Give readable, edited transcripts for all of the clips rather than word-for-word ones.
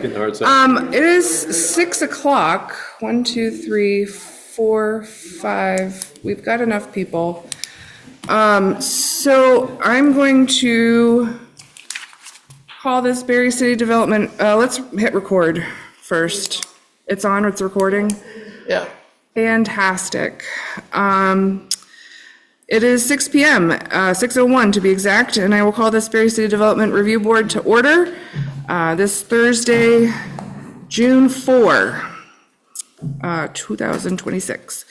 It is 6 o'clock. 1, 2, 3, 4, 5. We've got enough people. So I'm going to call this Barre City Development. Let's hit record first. It's on, it's recording. Yeah. Fantastic. It is 6 p.m., 6:01 to be exact, and I will call this Barre City Development Review Board to order this Thursday, June 4, 2026.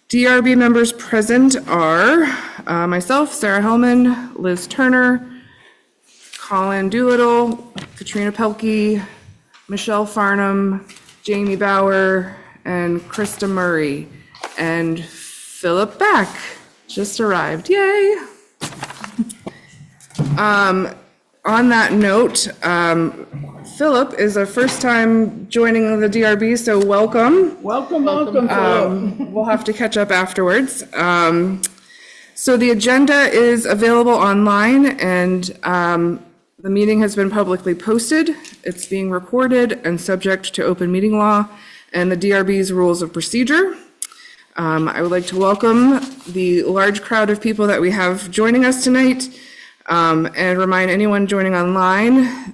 DRB members present are myself, Sarah Hellman, Liz Turner, Colin Doolittle, Katrina Pelkey, Michelle Farnham, Jamie Bauer, and Krista Murray, and Philip Beck just arrived. Yay! On that note, Philip is a first time joining the DRB, so welcome. Welcome, Philip. We'll have to catch up afterwards. So the agenda is available online, and the meeting has been publicly posted. It's being recorded and subject to open meeting law and the DRB's rules of procedure. I would like to welcome the large crowd of people that we have joining us tonight, and remind anyone joining online,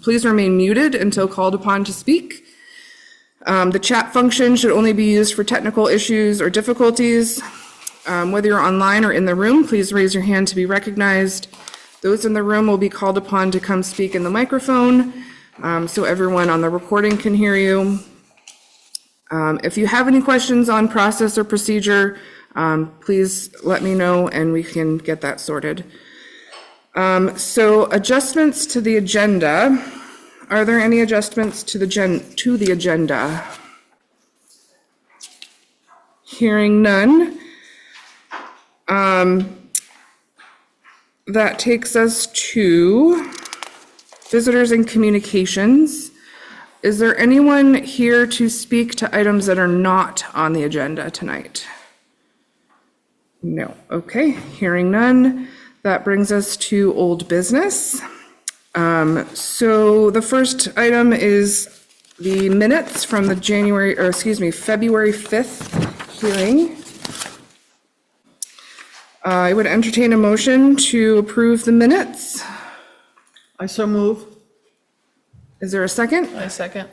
please remain muted until called upon to speak. The chat function should only be used for technical issues or difficulties. Whether you're online or in the room, please raise your hand to be recognized. Those in the room will be called upon to come speak in the microphone, so everyone on the recording can hear you. If you have any questions on process or procedure, please let me know and we can get that sorted. So adjustments to the agenda. Are there any adjustments to the agenda? Hearing none. That takes us to visitors and communications. Is there anyone here to speak to items that are not on the agenda tonight? No. Okay, hearing none. That brings us to old business. So the first item is the minutes from the February 5th hearing. I would entertain a motion to approve the minutes. I so move. Is there a second? I second.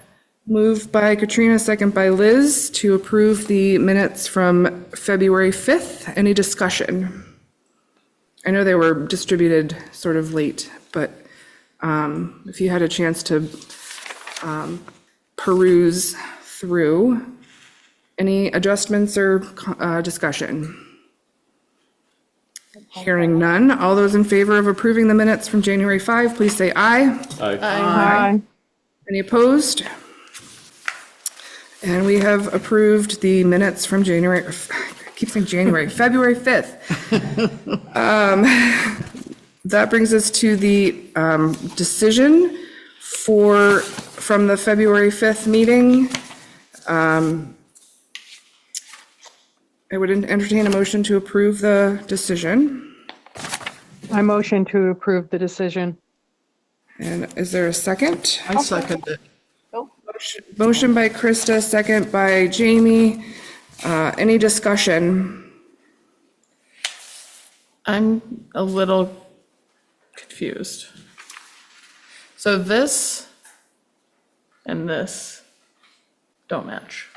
Moved by Katrina, second by Liz, to approve the minutes from February 5th. Any discussion? I know they were distributed sort of late, but if you had a chance to peruse through, any adjustments or discussion? Hearing none. All those in favor of approving the minutes from January 5, please say aye. Aye. Aye. Any opposed? And we have approved the minutes from February 5th. That brings us to the decision from the February 5th meeting. I would entertain a motion to approve the decision. I motion to approve the decision. And is there a second? I second it. Motion by Krista, second by Jamie. Any discussion? I'm a little confused. So this and this don't match.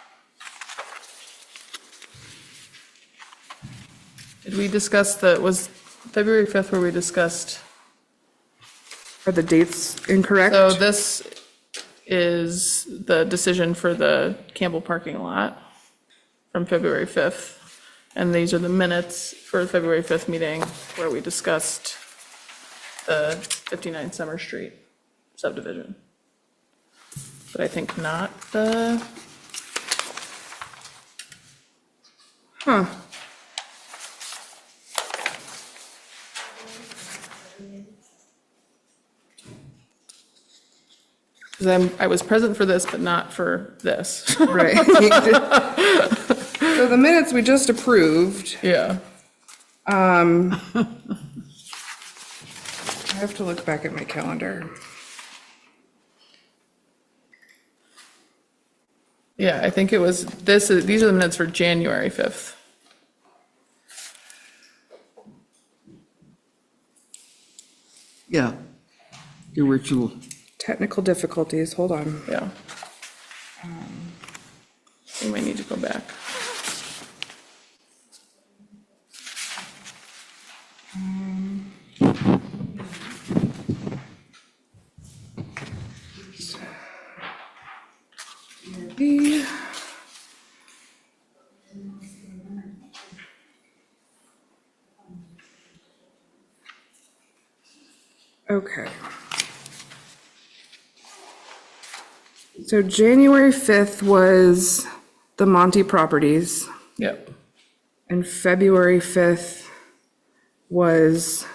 Did we discuss was February 5th where we discussed? Are the dates incorrect? So this is the decision for the Campbell parking lot from February 5th. And these are the minutes for the February 5th meeting where we discussed the 59 Summer Street subdivision. But I think not the, Huh. because I was present for this, but not for this. Right. So the minutes we just approved, Yeah. I have to look back at my calendar. Yeah, I think it was, these are the minutes for January 5th. Yeah. The original. Technical difficulties, hold on. Yeah. We might need to go back. The- Okay. So January 5th was the Monty Properties, Yep. and February 5th was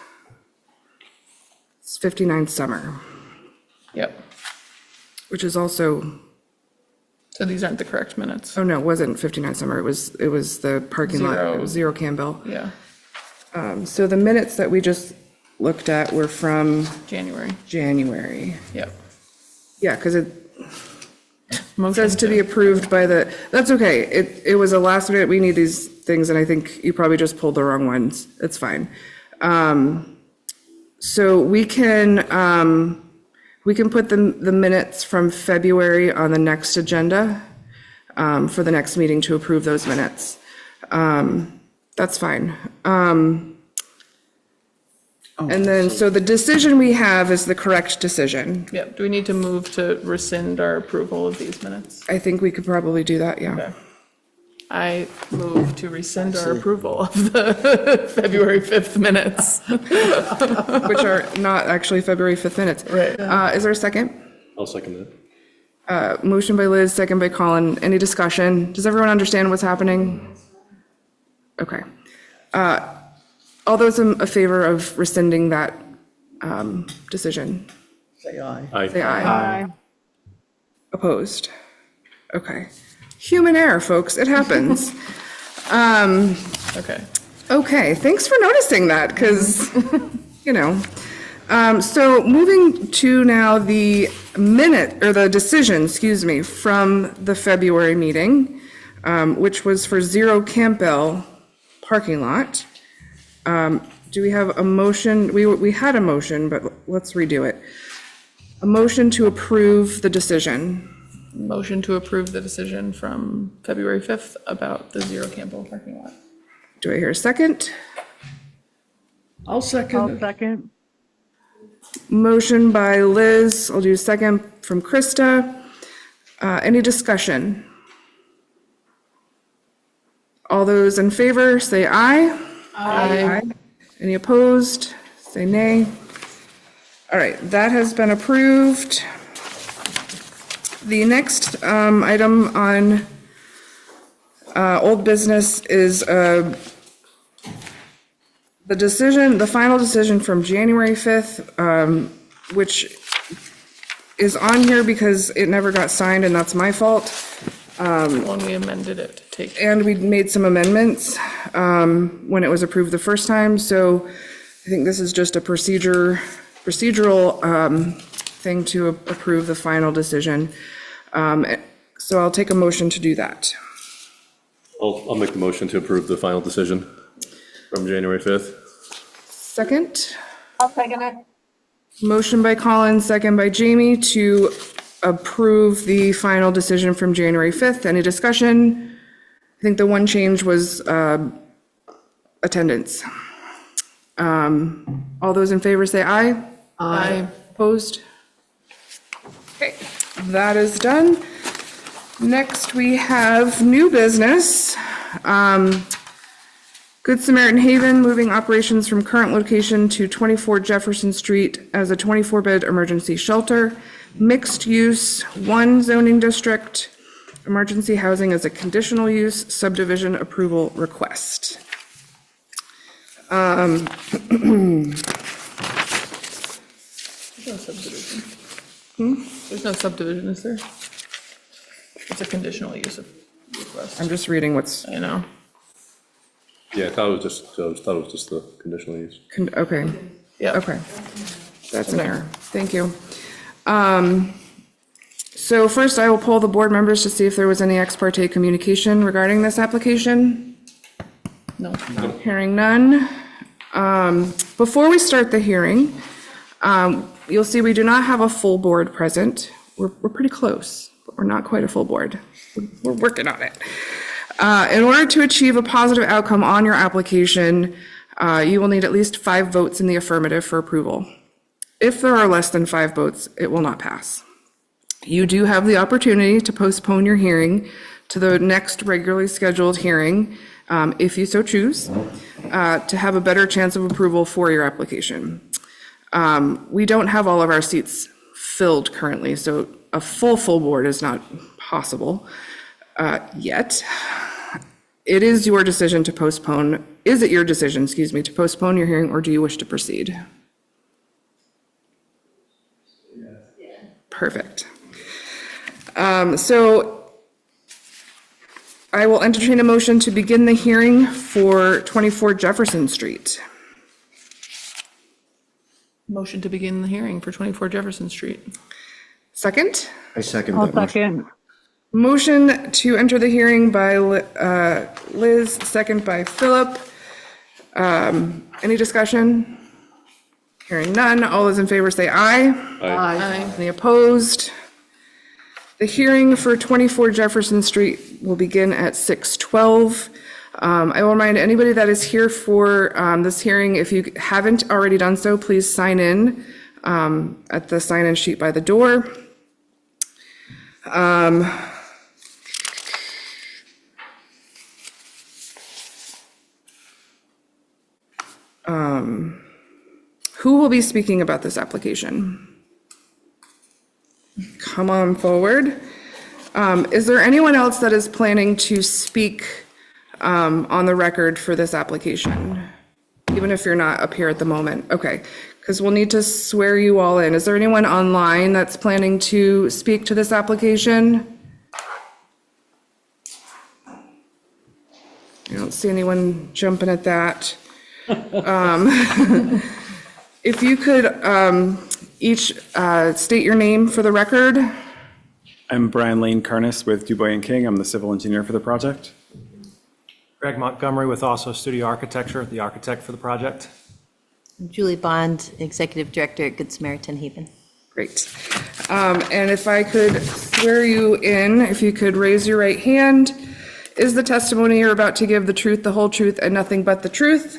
59 Summer, Yep. which is also, So these aren't the correct minutes. oh no, it wasn't 59 Summer, it was the parking lot, it was Zero Campbell. Yeah, So the minutes that we just looked at were from January. January. Yep. Yeah, because it Motion says to be approved by the, that's okay. It was a last minute, we need these things, and I think you probably just pulled the wrong ones. It's fine. So we can put the minutes from February on the next agenda for the next meeting to approve those minutes. That's fine. And then, so the decision we have is the correct decision. Yep. Do we need to move to rescind our approval of these minutes? I think we could probably do that, yeah. Okay. I move to rescind our approval of the February 5th minutes. Which are not actually February 5th minutes. Right. Is there a second? I'll second that. Motion by Liz, second by Colin. Any discussion? Does everyone understand what's happening? Okay. All those in favor of rescinding that decision, Say aye. say aye. Aye. Opposed? Okay. Human error, folks, it happens. Okay. Okay, thanks for noticing that, because, you know. So moving to now the minute, or the decision, excuse me, from the February meeting, which was for Zero Campbell parking lot. Do we have a motion? We had a motion, but let's redo it. A motion to approve the decision. Motion to approve the decision from February 5th about the Zero Campbell parking lot. Do I hear a second? I'll second I'll it. second. Motion by Liz, I'll do a second from Krista. Any discussion? All those in favor, say aye. Aye. Any opposed? Say nay. All right, that has been approved. The next item on old business is the decision, the final decision from January 5th, which is on here because it never got signed, and that's my fault. When we amended it to take, And we made some amendments when it was approved the first time, so I think this is just a procedural thing to approve the final decision. So I'll take a motion to do that. I'll make the motion to approve the final decision from January 5th. Second? I'll second it. Motion by Colin, second by Jamie to approve the final decision from January 5th. Any discussion? I think the one change was attendance. All those in favor say aye. Aye. Opposed? Okay, that is done. Next, we have new business. Good Samaritan Haven, moving operations from current location to 24 Jefferson Street as a 24-bed emergency shelter, mixed use, one zoning district, emergency housing as a conditional use, subdivision approval request. there's no subdivision. There's no subdivision, is there? It's a conditional use of request. I'm just reading what's, I know. Yeah, I thought it was just the conditional use. okay. Yeah. Okay, that's an error, thank you. So So first, I will poll the board members to see if there was any ex parte communication regarding this application. No. Hearing none. Before we start the hearing, you'll see we do not have a full board present. We're pretty close, but we're not quite a full board. We're working on it. In order to achieve a positive outcome on your application, you will need at least 5 votes in the affirmative for approval. If there are less than 5 votes, it will not pass. You do have the opportunity to postpone your hearing to the next regularly scheduled hearing, if you so choose, to have a better chance of approval for your application. We don't have all of our seats filled currently, so a full board is not possible yet. It is your decision to postpone. Is it your decision, to postpone your hearing, or do you wish to proceed? Perfect. So I will entertain a motion to begin the hearing for 24 Jefferson Street. Motion to begin the hearing for 24 Jefferson Street. Second? I second I'll that motion. second. Motion to enter the hearing by Liz, second by Philip. Any discussion? Hearing none. All those in favor say aye. Aye. Any opposed? The hearing for 24 Jefferson Street will begin at 6:12. I will remind anybody that is here for this hearing, if you haven't already done so, please sign in at the sign-in sheet by the door. Who will be speaking about this application? Come on forward. Is there anyone else that is planning to speak on the record for this application? Even if you're not up here at the moment? Okay, because we'll need to swear you all in. Is there anyone online that's planning to speak to this application? I don't see anyone jumping at that. If you could each state your name for the record. I'm Brian Lane Carness with Dubois & King. I'm the civil engineer for the project. Greg Montgomery with Also Studio Architecture, the architect for the project. Julie Bond, Executive Director at Good Samaritan Haven. Great. And if I could swear you in, if you could raise your right hand. Is the testimony you're about to give the truth, the whole truth, and nothing but the truth?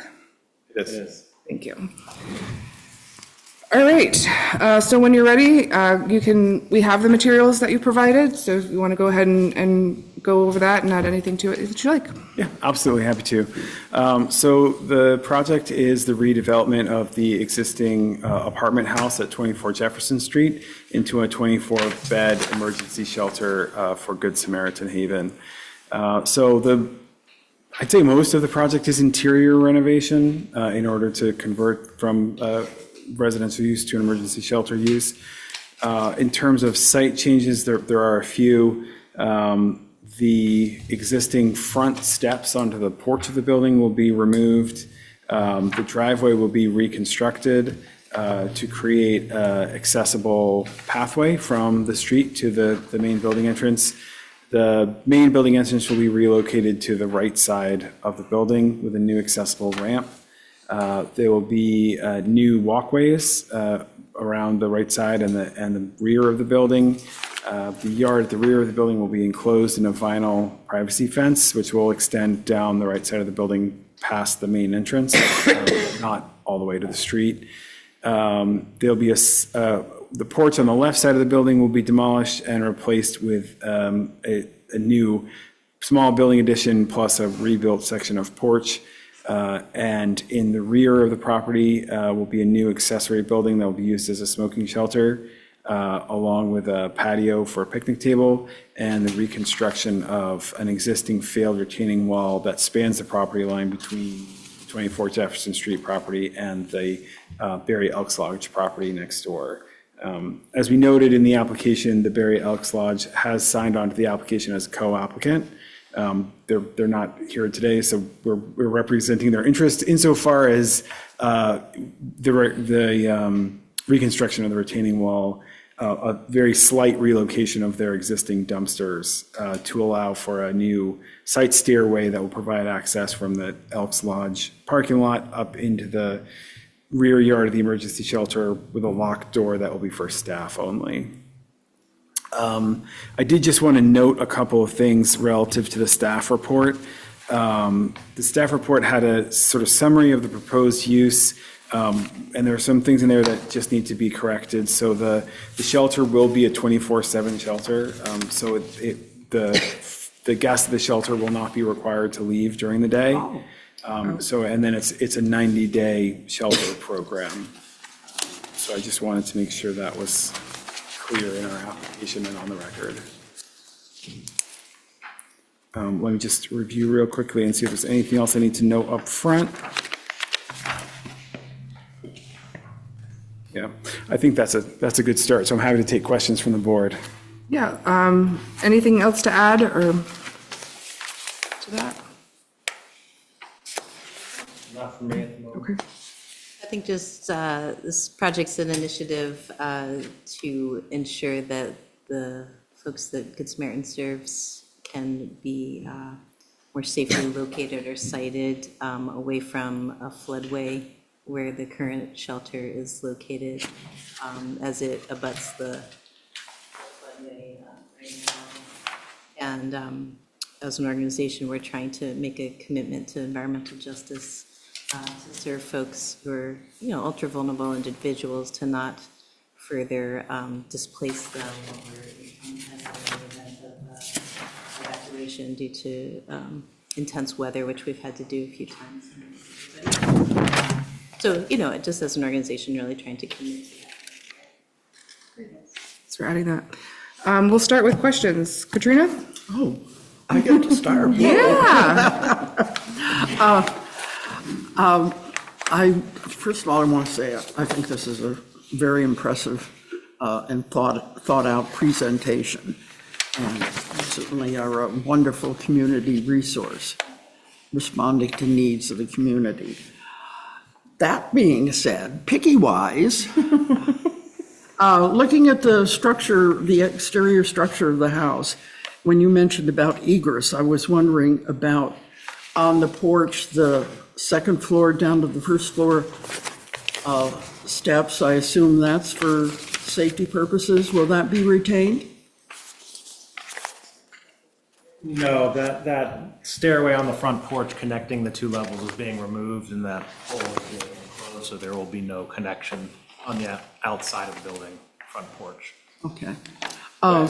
Yes. Thank you. All right, so when you're ready, we have the materials that you provided, so if you want to go ahead and go over that and add anything to it that you like. Yeah, absolutely happy to. So the project is the redevelopment of the existing apartment house at 24 Jefferson Street into a 24-bed emergency shelter for Good Samaritan Haven. I'd say most of the project is interior renovation in order to convert from residential use to an emergency shelter use. In terms of site changes, there are a few. The existing front steps onto the porch of the building will be removed. The driveway will be reconstructed to create an accessible pathway from the street to the main building entrance. The main building entrance will be relocated to the right side of the building with a new accessible ramp. There will be new walkways around the right side and the rear of the building. The yard at the rear of the building will be enclosed in a vinyl privacy fence, which will extend down the right side of the building past the main entrance, not all the way to the street. There'll be the porch on the left side of the building will be demolished and replaced with a new small building addition plus a rebuilt section of porch. And in the rear of the property will be a new accessory building that will be used as a smoking shelter, along with a patio for a picnic table and the reconstruction of an existing failed retaining wall that spans the property line between 24 Jefferson Street property and the Barre Elks Lodge property next door. As we noted in the application, the Barre Elks Lodge has signed on to the application as a co-applicant. They're not here today, so we're representing their interest insofar as the reconstruction of the retaining wall a very slight relocation of their existing dumpsters to allow for a new site stairway that will provide access from the Elks Lodge parking lot up into the rear yard of the emergency shelter with a locked door that will be for staff only. I did just want to note a couple of things relative to the staff report. The staff report had a sort of summary of the proposed use, and there are some things in there that just need to be corrected. So the shelter will be a 24/7 shelter, so the guests of the shelter will not be required to leave during the day. And then it's a 90-day shelter program. So I just wanted to make sure that was clear in our application and on the record. Let me just review real quickly and see if there's anything else I need to know up front. Yeah, I think that's a good start, so I'm happy to take questions from the board. Yeah, anything else to add or to that? Not for me at the moment. Okay. I think just this project's an initiative to ensure that the folks that Good Samaritan serves can be more safely located or sited away from a floodway where the current shelter is located, as it abuts the floodway right now. And as an organization, we're trying to make a commitment to environmental justice to serve folks who are, ultra vulnerable individuals, to not further displace them or become an event of evacuation due to intense weather, which we've had to do a few times. So, just as an organization, really trying to commit to that. Thanks for adding that. We'll start with questions. Katrina? Oh, I get to start. Yeah. First of all, I want to say, I think this is a very impressive and thought out presentation. And certainly are a wonderful community resource, responding to needs of the community. That being said, picky-wise, looking at the structure, the exterior structure of the house, when you mentioned about egress, I was wondering about on the porch, the second floor down to the first floor steps. I assume that's for safety purposes. Will that be retained? No, that stairway on the front porch connecting the two levels is being removed, and that hole is being enclosed, so there will be no connection on the outside of the building, front porch. Okay.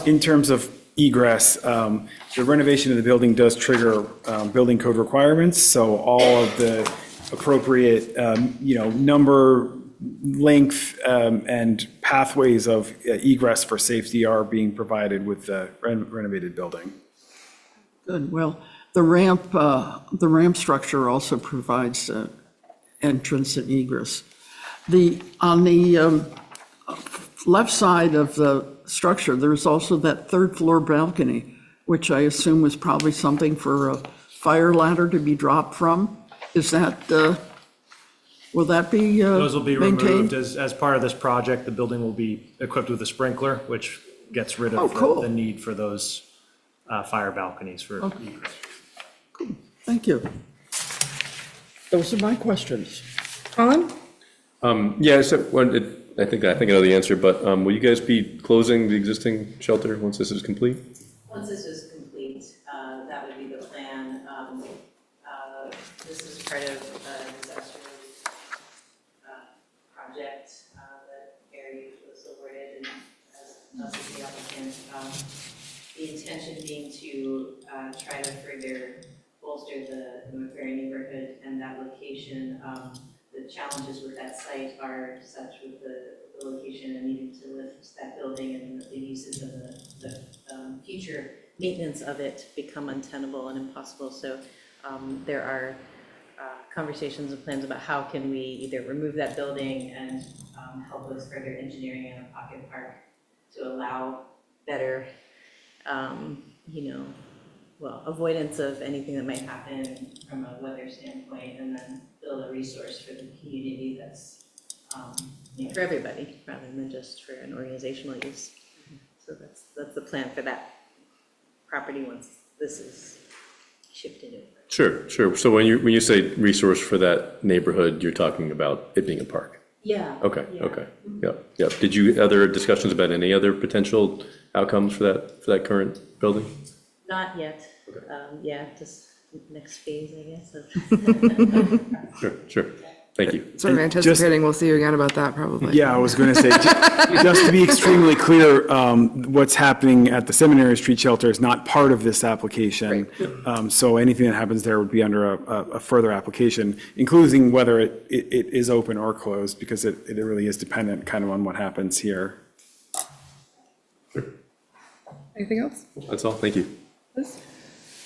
In terms of egress, the renovation of the building does trigger building code requirements, so all of the appropriate, number, length, and pathways of egress for safety are being provided with the renovated building. Good. Well, the ramp structure also provides entrance and egress. On the left side of the structure, there's also that third floor balcony, which I assume was probably something for a fire ladder to be dropped from. Is that, will that be Those will be maintained? removed as part of this project. The building will be equipped with a sprinkler, which gets rid Oh, of cool. the need for those fire balconies for egress. Cool. Thank you. Those are my questions. Colin? Yeah, so I think I know the answer, but will you guys be closing the existing shelter once this is complete? Once this is complete, that would be the plan. This is part of a disaster relief project that Barre was awarded, and as us as the applicant, the intention being to try to further bolster the North Barre neighborhood and that location. The challenges with that site are such with the location and needing to lift that building, and the uses of the future maintenance of it become untenable and impossible. So there are conversations and plans about how can we either remove that building and help with further engineering in a pocket park to allow better, avoidance of anything that might happen from a weather standpoint, and then build a resource for the community that's for everybody, rather than just for an organizational use. So that's the plan for that property once this is shifted over. Sure. So when you say resource for that neighborhood, you're talking about it being a park? Yeah. Okay, yeah. okay. Yep. Did you, other discussions about any other potential outcomes for that current building? Not yet. Yeah, just next phase, I guess. Of Sure. Thank you. Sort of anticipating we'll see you again about that probably. Yeah, I was going to say, just to be extremely clear, what's happening at the Seminary Street Shelter is not part of this application. So anything that happens there would be under a further application, including whether it is open or closed, because it really is dependent kind of on what happens here. Anything else? That's all. Thank you. I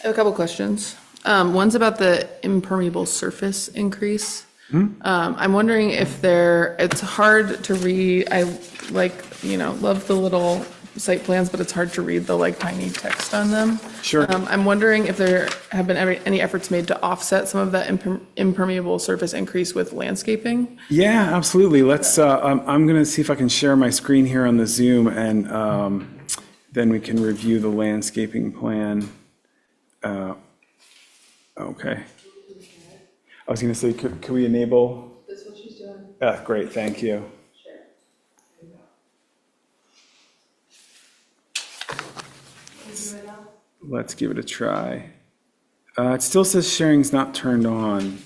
have a couple questions. One's about the impermeable surface increase. I'm wondering if it's hard to read. I love the little site plans, but it's hard to read the tiny text on them. Sure. I'm wondering if there have been any efforts made to offset some of that impermeable surface increase with landscaping. Yeah, absolutely. Let's, I'm going to see if I can share my screen here on the Zoom, and then we can review the landscaping plan. Okay. I was going to say, could we enable? That's what she's doing. Great, thank you. Sure. Let's give it a try. It still says sharing's not turned on.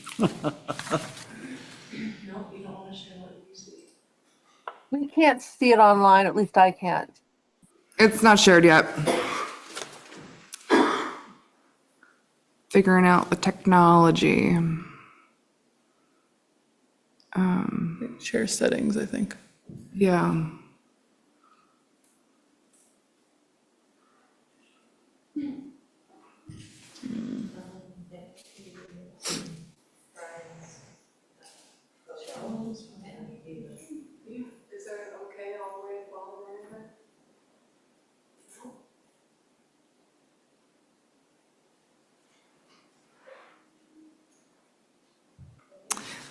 We can't see it online, at least I can't. It's not shared yet. Figuring out the technology. Share settings, I think. Yeah.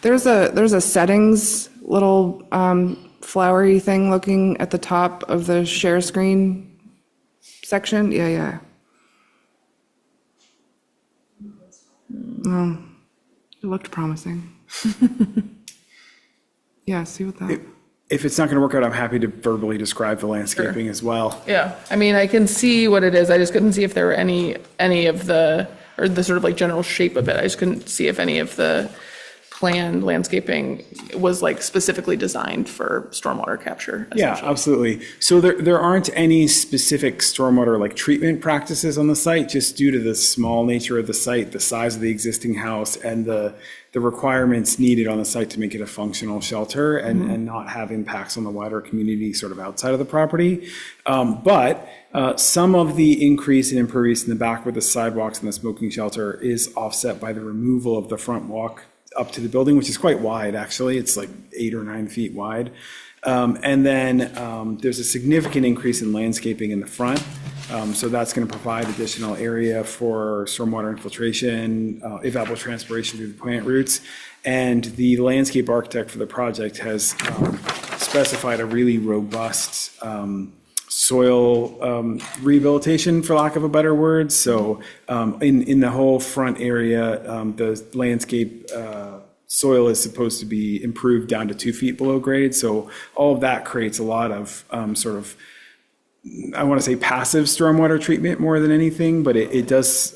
There's a settings little flowery thing looking at the top of the share screen section. Yeah. Oh, it looked promising. Yeah, see what that. If it's not going to work out, I'm happy to verbally describe the landscaping as well. Yeah, I mean, I can see what it is. I just couldn't see if there were any of the, or the sort of general shape of it. I just couldn't see if any of the planned landscaping was specifically designed for stormwater capture. Yeah, absolutely. So there aren't any specific stormwater treatment practices on the site, just due to the small nature of the site, the size of the existing house, and the requirements needed on the site to make it a functional shelter and not have impacts on the wider community sort of outside of the property. But some of the increase in impervious in the back with the sidewalks and the smoking shelter is offset by the removal of the front walk up to the building, which is quite wide, actually. It's 8 or 9 feet wide. And then there's a significant increase in landscaping in the front. So that's going to provide additional area for stormwater infiltration, evapotranspiration through the plant roots. And the landscape architect for the project has specified a really robust soil rehabilitation, for lack of a better word. So in the whole front area, the landscape soil is supposed to be improved down to 2 feet below grade. So all of that creates a lot of sort of, I want to say, passive stormwater treatment more than anything, but it does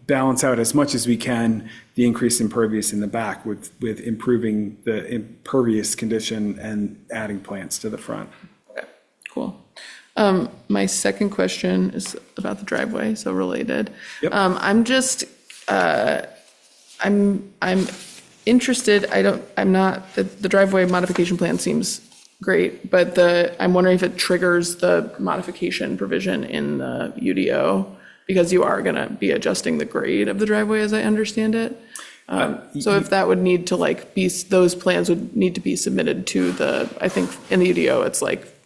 balance out as much as we can the increased impervious in the back with improving the impervious condition and adding plants to the front. Okay, cool. My second question is about the driveway, so related. Yep. I'm just, I'm interested, the driveway modification plan seems great, but I'm wondering if it triggers the modification provision in the UDO, because you are gonna be adjusting the grade of the driveway, as I understand it. So if that would need to those plans would need to be submitted to I think in the UDO, it's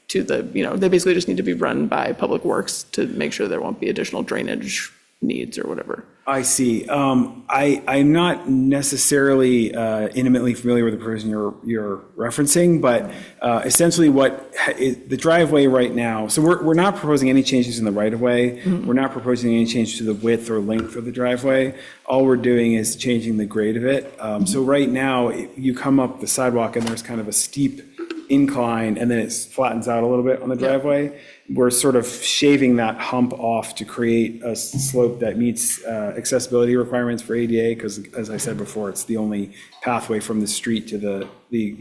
to they basically just need to be run by Public Works to make sure there won't be additional drainage needs or whatever. I see. I'm not necessarily intimately familiar with the provision you're referencing, but essentially the driveway right now, so we're not proposing any changes in the right-of-way. We're not proposing any change to the width or length of the driveway. All we're doing is changing the grade of it. So right now, you come up the sidewalk and there's kind of a steep incline, and then it flattens out a little bit on the driveway. We're sort of shaving that hump off to create a slope that meets accessibility requirements for ADA, because as I said before, it's the only pathway from the street to the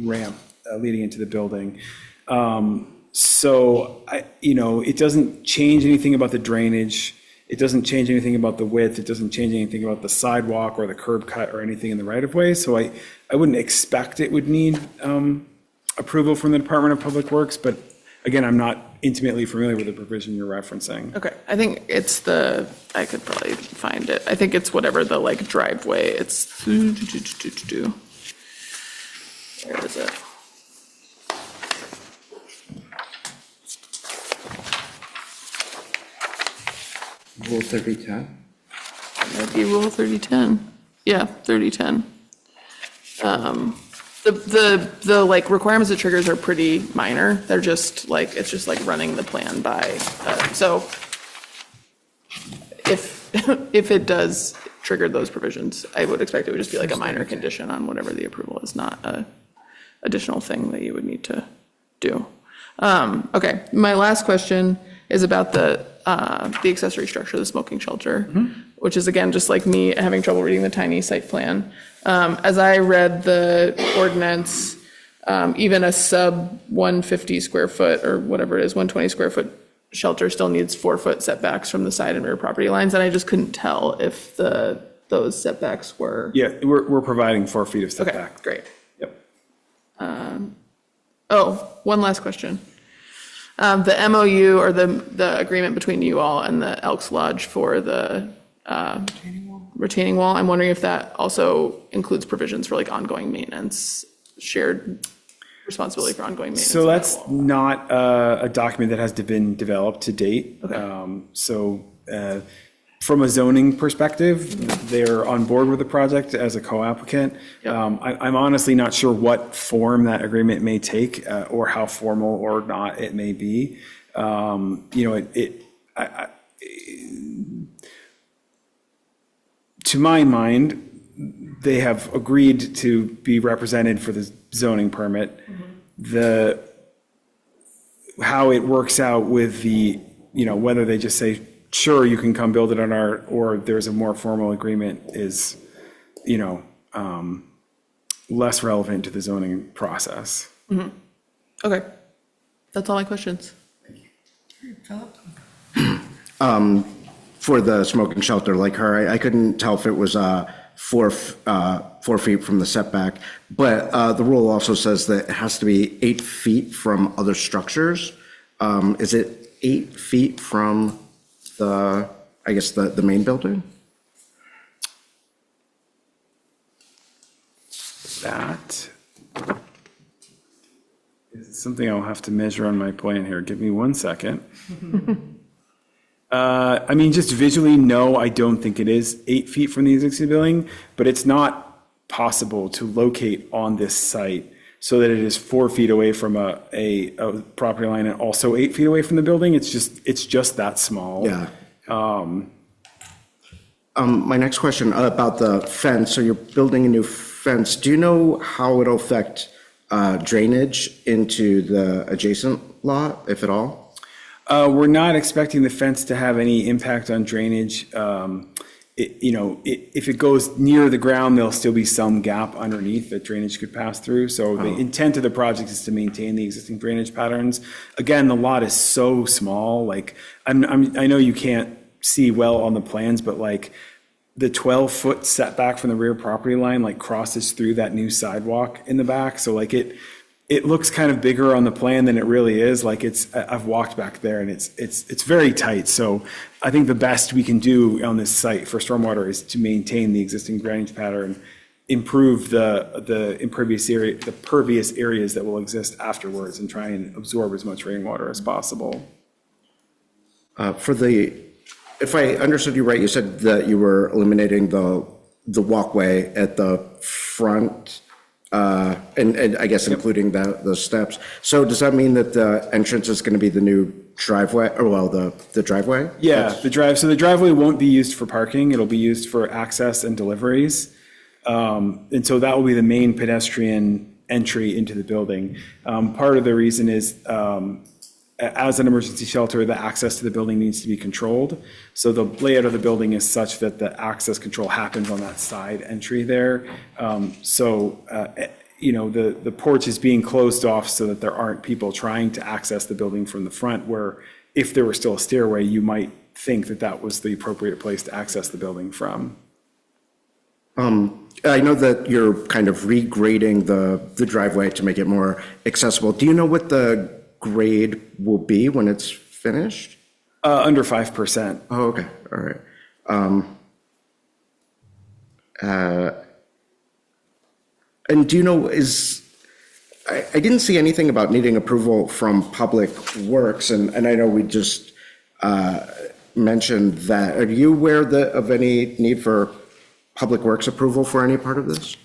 ramp leading into the building. So, it doesn't change anything about the drainage. It doesn't change anything about the width. It doesn't change anything about the sidewalk or the curb cut or anything in the right-of-way. So I wouldn't expect it would need approval from the Department of Public Works, but again, I'm not intimately familiar with the provision you're referencing. Okay, I think it's I could probably find it. I think it's whatever the like driveway, it's, where is it? Rule 3010. Might be Rule 3010. Yeah, 3010. The like requirements of triggers are pretty minor. They're just like, it's just like running the plan by, so if it does trigger those provisions, I would expect it would just be like a minor condition on whatever the approval is, not a additional thing that you would need to do. Okay, my last question is about the accessory structure, the smoking shelter, which is again, just like me having trouble reading the tiny site plan. As I read the ordinance, even a sub 150 square foot or whatever it is, 120 square foot shelter still needs 4-foot setbacks from the side and rear property lines. And I just couldn't tell if those setbacks were. Yeah, we're providing 4 feet of Okay, setback. great. Yep. One last question. The MOU or the agreement between you all and the Elks Lodge for the retaining wall, I'm wondering if that also includes provisions for like ongoing maintenance, shared responsibility for ongoing maintenance. So that's not a document that has been developed to date. Okay. From a zoning perspective, they're on board with the project as a co-applicant. Yep. I'm honestly not sure what form that agreement may take or how formal or not it may be. To my mind, they have agreed to be represented for the zoning permit. How it works out with whether they just say, sure, you can come build it on or there's a more formal agreement is, less relevant to the zoning process. Okay, that's all my questions. For the smoking shelter, like her, I couldn't tell if it was 4 feet from the setback, but the rule also says that it has to be 8 feet from other structures. Is it 8 feet from the main building? That is something I'll have to measure on my plan here. Give me 1 second. Just visually, no, I don't think it is 8 feet from the existing building, but it's not possible to locate on this site so that it is 4 feet away from a property line and also 8 feet away from the building. It's just that small. Yeah. My next question about the fence. So you're building a new fence. Do you know how it'll affect drainage into the adjacent lot, if at all? We're not expecting the fence to have any impact on drainage. If it goes near the ground, there'll still be some gap underneath that drainage could pass through. So the intent of the project is to maintain the existing drainage patterns. Again, the lot is so small. Like I know you can't see well on the plans, but like the 12-foot setback from the rear property line like crosses through that new sidewalk in the back. So like it looks kind of bigger on the plan than it really is. Like I've walked back there and it's very tight. So I think the best we can do on this site for stormwater is to maintain the existing drainage pattern, improve the impervious area, the pervious areas that will exist afterwards, and try and absorb as much rainwater as possible. For the if I understood you right, you said that you were eliminating the walkway at the front, and I guess including the steps. So does that mean that the entrance is going to be the new driveway, or well, the driveway? Yeah, so the driveway won't be used for parking, it'll be used for access and deliveries. And so that will be the main pedestrian entry into the building. Part of the reason is, as an emergency shelter, the access to the building needs to be controlled. So the layout of the building is such that the access control happens on that side entry there. The porch is being closed off so that there aren't people trying to access the building from the front, where if there were still a stairway, you might think that that was the appropriate place to access the building from. I know that you're kind of regrading the driveway to make it more accessible. Do you know what the grade will be when it's finished? Under 5%. Oh, okay, all right. And do you know, I didn't see anything about needing approval from Public Works, and I know we just mentioned that. Are you aware of any need for Public Works approval for any part of this?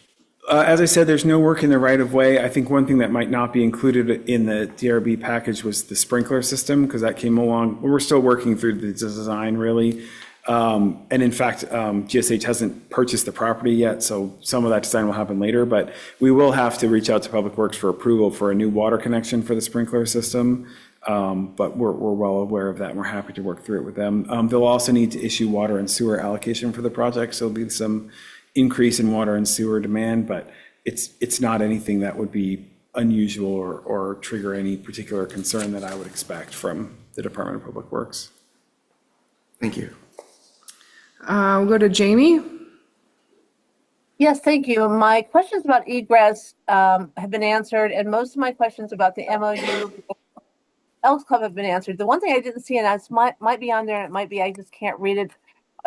As I said, there's no work in the right of way. I think one thing that might not be included in the DRB package was the sprinkler system, because that came along. We're still working through the design, really. And in fact, GSH hasn't purchased the property yet, so some of that design will happen later. But we will have to reach out to Public Works for approval for a new water connection for the sprinkler system. But we're well aware of that, and we're happy to work through it with them. They'll also need to issue water and sewer allocation for the project, so there'll be some increase in water and sewer demand, but it's not anything that would be unusual or trigger any particular concern that I would expect from the Department of Public Works. Thank you. We'll go to Jamie. Yes, thank you. My questions about egress have been answered, and most of my questions about the MOU Elks Club have been answered. The one thing I didn't see, and it might be on there, and it might be I just can't read it.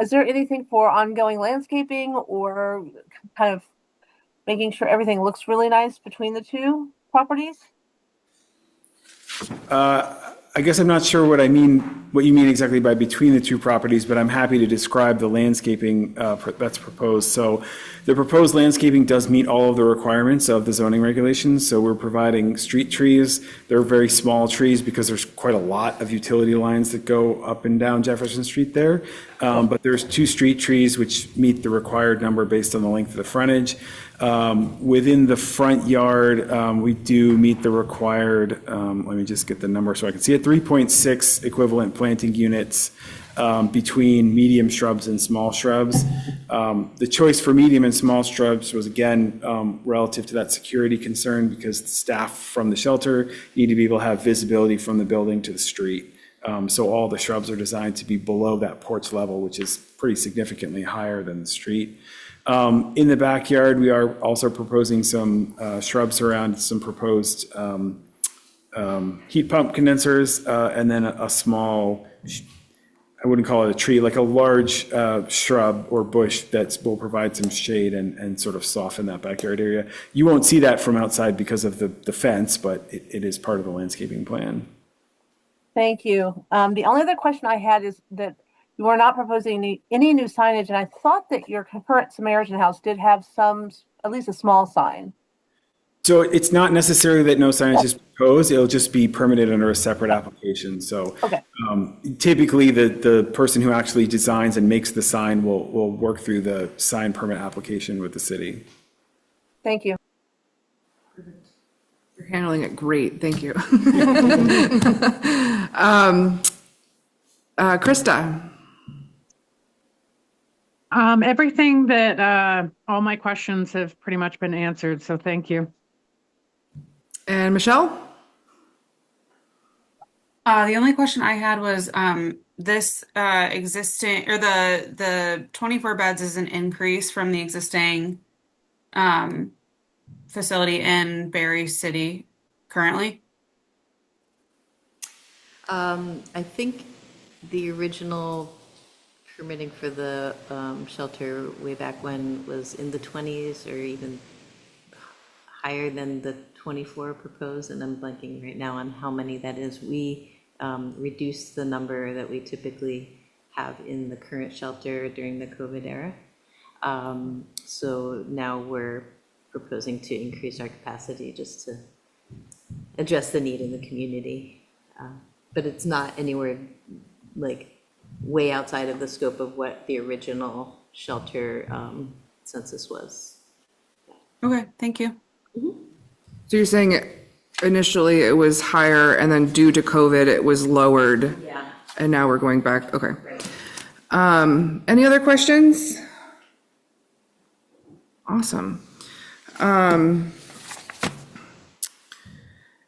Is there anything for ongoing landscaping or kind of making sure everything looks really nice between the two properties? I guess I'm not sure what you mean exactly by between the two properties, but I'm happy to describe the landscaping that's proposed. So the proposed landscaping does meet all of the requirements of the zoning regulations. So we're providing street trees. They're very small trees because there's quite a lot of utility lines that go up and down Jefferson Street there. But there's 2 street trees which meet the required number based on the length of the frontage. Within the front yard, we do meet the required, let me just get the number so I can see it, 3.6 equivalent planting units between medium shrubs and small shrubs. The choice for medium and small shrubs was, again, relative to that security concern, because the staff from the shelter need to be able to have visibility from the building to the street. So all the shrubs are designed to be below that porch level, which is pretty significantly higher than the street. In the backyard, we are also proposing some shrubs around some proposed heat pump condensers, and then a small, I wouldn't call it a tree, like a large shrub or bush that will provide some shade and sort of soften that backyard area. You won't see that from outside because of the fence, but it is part of the landscaping plan. Thank you. The only other question I had is that you are not proposing any new signage, and I thought that your current Samaritan House did have at least a small sign. So it's not necessarily that no signage is proposed, it'll just be permitted under a separate application. So okay. Typically the person who actually designs and makes the sign will work through the sign permit application with the city. Thank you. You're handling it great. Thank you. Krista. Everything that all my questions have pretty much been answered, so thank you. And Michelle? The only question I had was this existing, or the 24 beds is an increase from the existing facility in Barre City currently? I think the original permitting for the shelter way back when was in the 20s or even higher than the 24 proposed, and I'm blanking right now on how many that is. We reduced the number that we typically have in the current shelter during the COVID era. So now we're proposing to increase our capacity just to address the need in the community. But it's not anywhere like way outside of the scope of what the original shelter census was. Okay, thank you. So you're saying initially it was higher and then due to COVID, it was lowered? Yeah. And now we're going back, okay. Any other questions? Awesome.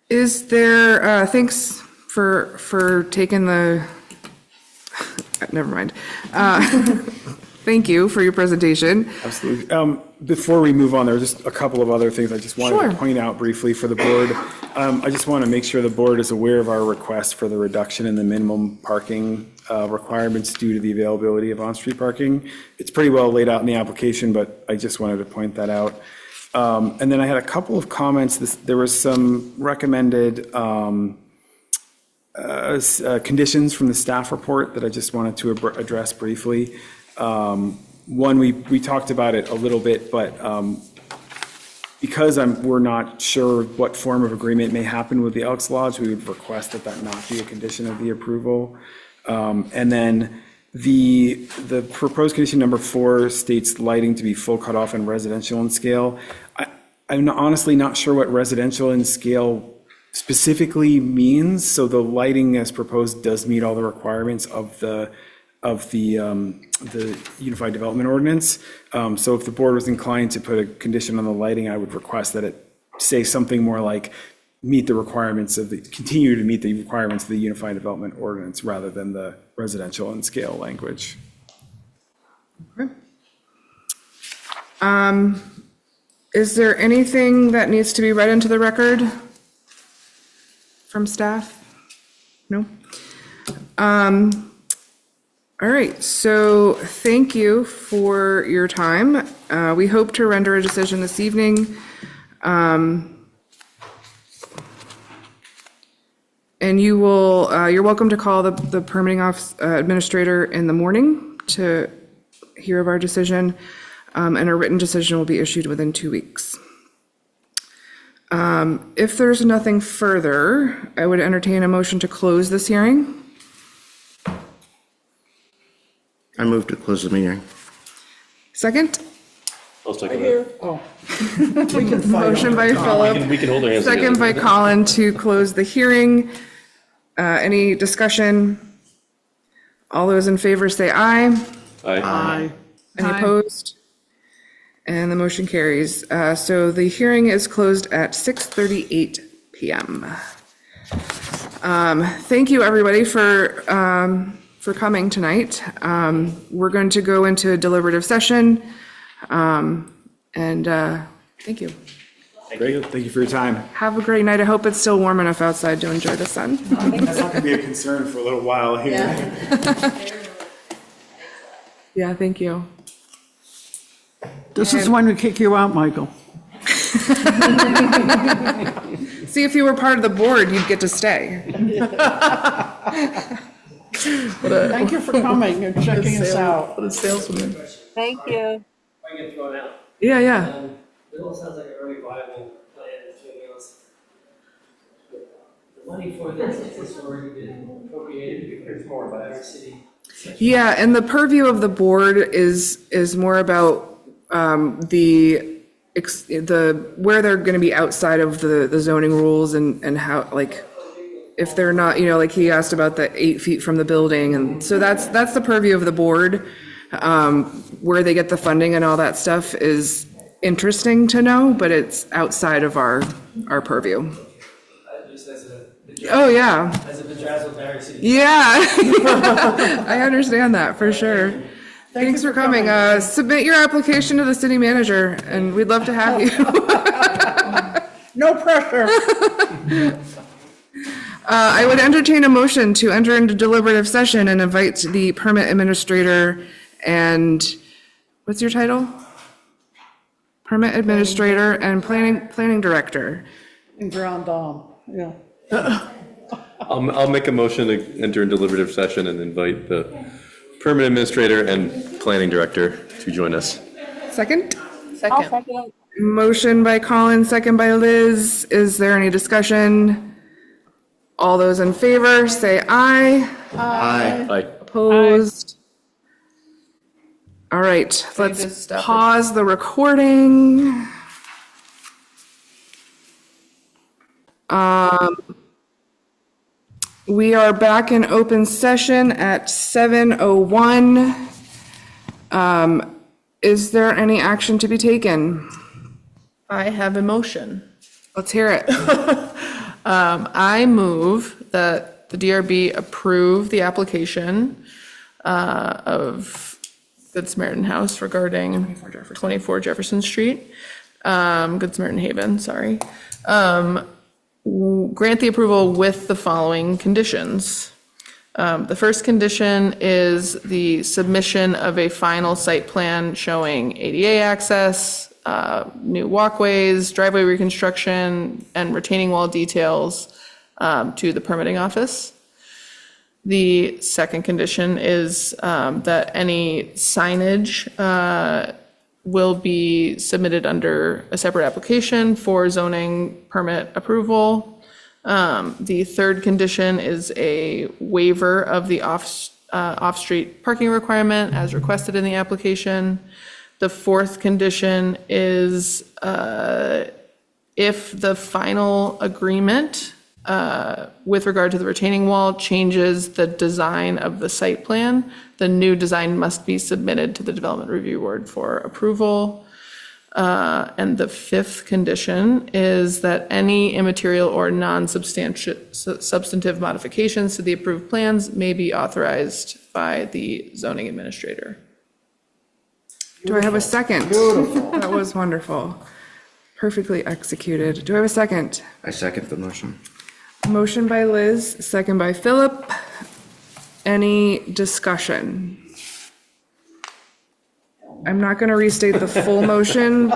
Is there, thanks for taking the, never mind. Thank you for your presentation. Absolutely. Before we move on, there are just a couple of other things I just wanted Sure. to point out briefly for the board. I just want to make sure the board is aware of our request for the reduction in the minimum parking requirements due to the availability of on-street parking. It's pretty well laid out in the application, but I just wanted to point that out. And then I had a couple of comments. There was some recommended conditions from the staff report that I just wanted to address briefly. One, we talked about it a little bit, but because we're not sure what form of agreement may happen with the Elks Lodge, we would request that not be a condition of the approval. And then the proposed condition number 4 states lighting to be full cutoff and residential in scale. I'm honestly not sure what residential in scale specifically means. So the lighting as proposed does meet all the requirements of the Unified Development Ordinance. So if the board was inclined to put a condition on the lighting, I would request that it say something more like continue to meet the requirements of the Unified Development Ordinance rather than the residential and scale language. Okay. Is there anything that needs to be read into the record from staff? No? All right, so thank you for your time. We hope to render a decision this evening. And you're welcome to call the permitting office administrator in the morning to hear of our decision, and a written decision will be issued within 2 weeks. If there's nothing further, I would entertain a motion to close this hearing. I move to close the meeting. Second? I'll second that. Oh. Motion by Philip, We can hold our hands second together. by Colin to close the hearing. Any discussion? All those in favor say aye. Aye. Any opposed? And the motion carries. So the hearing is closed at 6:38 PM. Thank you, everybody, for coming tonight. We're going to go into a deliberative session. Thank you. Great, thank you for your time. Have a great night. I hope it's still warm enough outside to enjoy the sun. That's not gonna be a concern for a little while here. Yeah, thank you. This is when we kick you out, Michael. See, if you were part of the board, you'd get to stay. Thank you for coming and checking us out. What a salesman. Thank you. I get thrown out. Yeah. It all sounds like a very viable plan, to be honest. The money for this is already been appropriated, there's more by our city. Yeah, and the purview of the board is more about where they're going to be outside of the zoning rules and how, like, if they're not, like he asked about the 8 feet from the building, and so that's the purview of the board. Where they get the funding and all that stuff is interesting to know, but it's outside of our purview. Just as a Oh, yeah. As a bedraggled Barre City. Yeah. I understand that for sure. Thanks for coming. Submit your application to the city manager, and we'd love to have you. No pressure. I would entertain a motion to enter into deliberative session and invite the permit administrator and, what's your title? Permit administrator and planning director. In Grand Dame, yeah. I'll make a motion to enter in deliberative session and invite the permanent administrator and planning director to join us. Second? I'll Second. second it. Motion by Colin, second by Liz. Is there any discussion? All those in favor, say aye. Aye. Opposed? All right, to let's stop it. pause the recording. We are back in open session at 7:01. Is there any action to be taken? I have a motion. Let's hear it. I move that the DRB approve the application of Good Samaritan House regarding 24 Jefferson Street, Good Samaritan Haven, sorry. Grant the approval with the following conditions. The first condition is the submission of a final site plan showing ADA access, new walkways, driveway reconstruction, and retaining wall details to the permitting office. The second condition is that any signage will be submitted under a separate application for zoning permit approval. The third condition is a waiver of the off-street parking requirement as requested in the application. The fourth condition is if the final agreement with regard to the retaining wall changes the design of the site plan, the new design must be submitted to the Development Review Board for approval. And the fifth condition is that any immaterial or non-substantive modifications to the approved plans may be authorized by the zoning administrator. Do I have a second? That was wonderful. Perfectly executed. Do I have a second? I second the motion. Motion by Liz, second by Philip. Any discussion? I'm not going to restate the full motion. You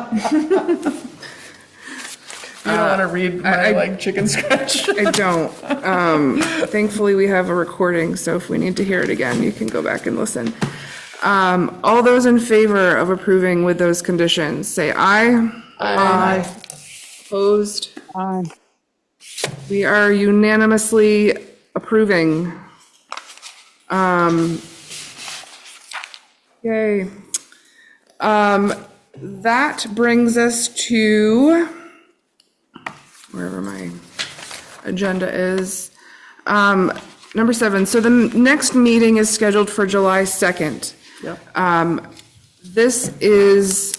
don't want to read my like chicken scratch? I don't. Thankfully, we have a recording, so if we need to hear it again, you can go back and listen. All those in favor of approving with those conditions, say aye. Aye. Opposed? Aye. We are unanimously approving. Yay. That brings us to wherever my agenda is. Number 7, so the next meeting is scheduled for July 2nd. Yep. This is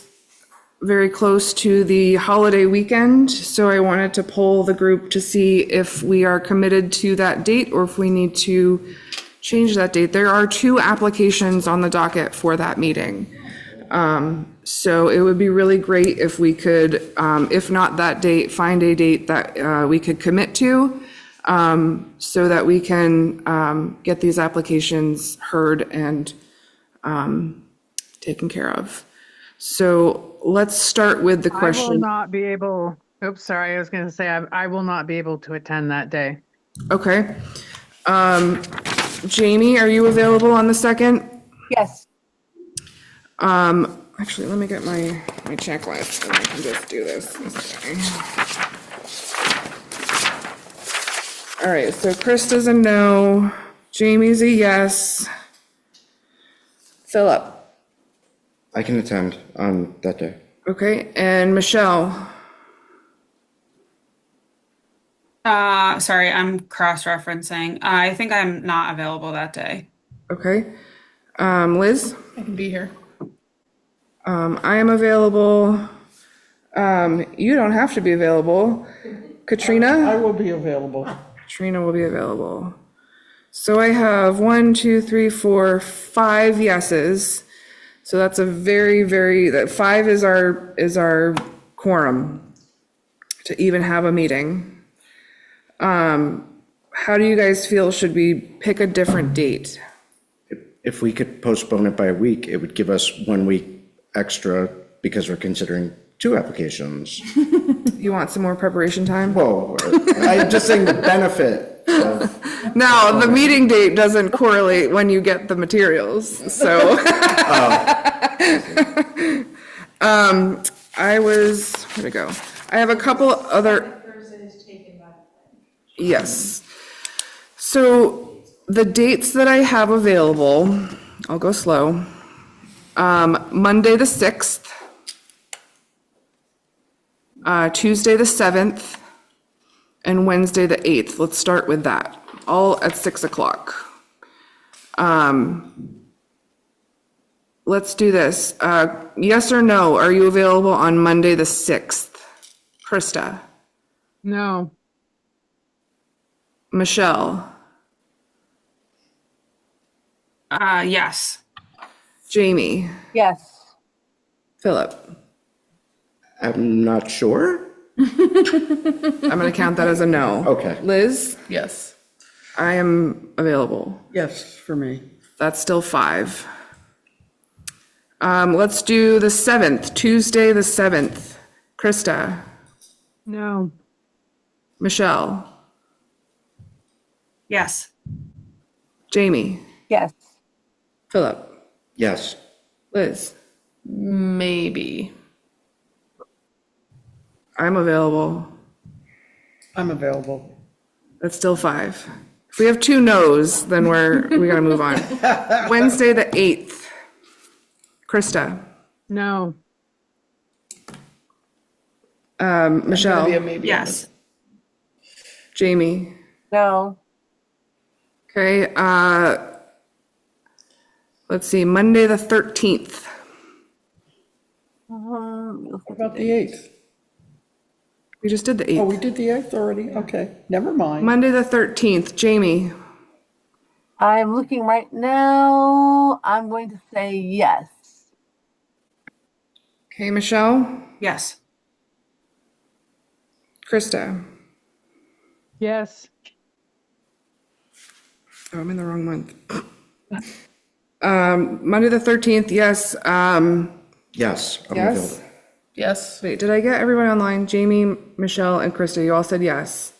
very close to the holiday weekend, so I wanted to poll the group to see if we are committed to that date or if we need to change that date. There are 2 applications on the docket for that meeting. So it would be really great if we could, if not that date, find a date that we could commit to, so that we can get these applications heard and taken care of. So let's start with the I will question. not be able, oops, sorry, I was going to say I will not be able to attend that day. Okay. Jamie, are you available on the 2nd? Yes. Actually, let me get my checklist and I can just do this. Okay. All right, so Krista's a no, Jamie's a yes. Philip, I can attend on that day. okay, and Michelle, Sorry, I'm cross-referencing. I think I'm not available that day. okay. Liz, I can be here. I am available. You don't have to be available. Katrina? I will be available. Katrina will be available. So I have 1, 2, 3, 4, 5 yeses. So that's a that 5 is our quorum to even have a meeting. How do you guys feel? Should we pick a different date? If we could postpone it by a week, it would give us 1 week extra because we're considering 2 applications. You want some more preparation time? Whoa, I'm just saying the benefit of Now, the meeting date doesn't correlate when you get the materials, so. Where'd it go? I have a couple other. Yes. So the dates that I have available, I'll go slow. Monday, the 6th, Tuesday, the 7th, and Wednesday, the 8th. Let's start with that, all at 6 o'clock. Let's do this. Yes or no, are you available on Monday, the 6th? Krista? No. Michelle? Yes. Jamie? Yes. Philip? I'm not sure. I'm going to count that as a no. Okay. Liz? Yes. I am available. Yes, for me. That's still 5. Let's do the 7th, Tuesday, the 7th. Krista? No. Michelle? Yes. Jamie? Yes. Philip? Yes. Liz? Maybe. I'm available. I'm available. That's still 5. If we have 2 no's, then we gotta move on. Wednesday, the 8th. Krista? No. Michelle? Be a maybe. Yes. Jamie? No. Okay, let's see, Monday, the 13th. What about the 8th? We just did the 8th. Oh, we did the 8th already? Okay, never mind. Monday, the 13th. Jamie? I'm looking right now. I'm going to say yes. Okay, Michelle? Yes. Krista? Yes. Oh, I'm in the wrong month. Monday, the 13th, yes. Yes, I'm Yes? available. Yes. Wait, did I get everybody online? Jamie, Michelle, and Krista, you all said yes.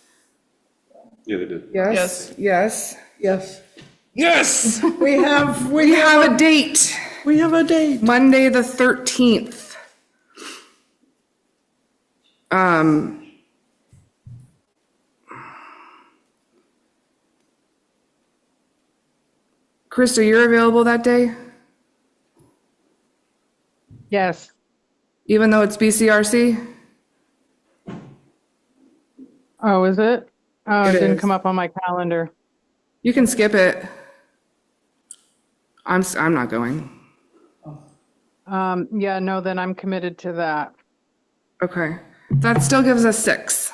Yeah, they did. Yes? Yes? Yes. Yes! We have A date. we have a date. Monday, the 13th. Krista, you're available that day, Yes. even though it's BCRC? Oh, is it? Oh, It it didn't is. come up on my calendar. You can skip it. I'm not going. Yeah, no, then I'm committed to that. Okay. That still gives us 6.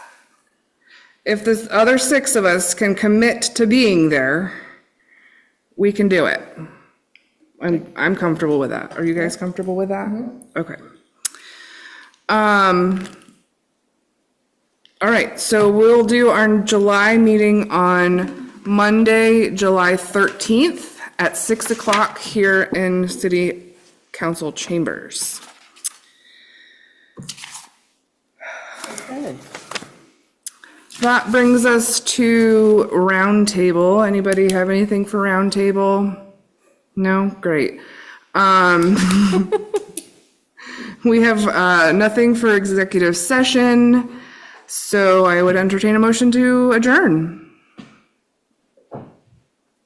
If the other 6 of us can commit to being there, we can do it. And I'm comfortable with that. Are you guys comfortable with that? Okay. All right, so we'll do our July meeting on Monday, July 13th at 6 o'clock here in City Council chambers. Okay. That brings us to roundtable. Anybody have anything for roundtable? No? Great. We have nothing for executive session, so I would entertain a motion to adjourn.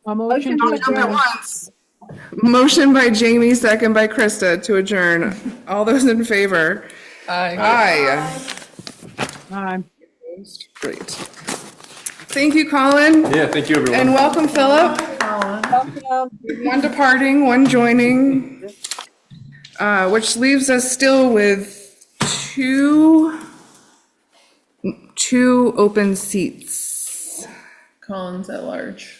A motion to adjourn. Motion by Jamie, second by Krista to adjourn. All those in favor? Aye. Aye. Aye. Great. Thank you, Colin, Yeah, thank you, everyone. and welcome, Philip. Welcome. One departing, one joining, which leaves us still with two open seats. Collins at large.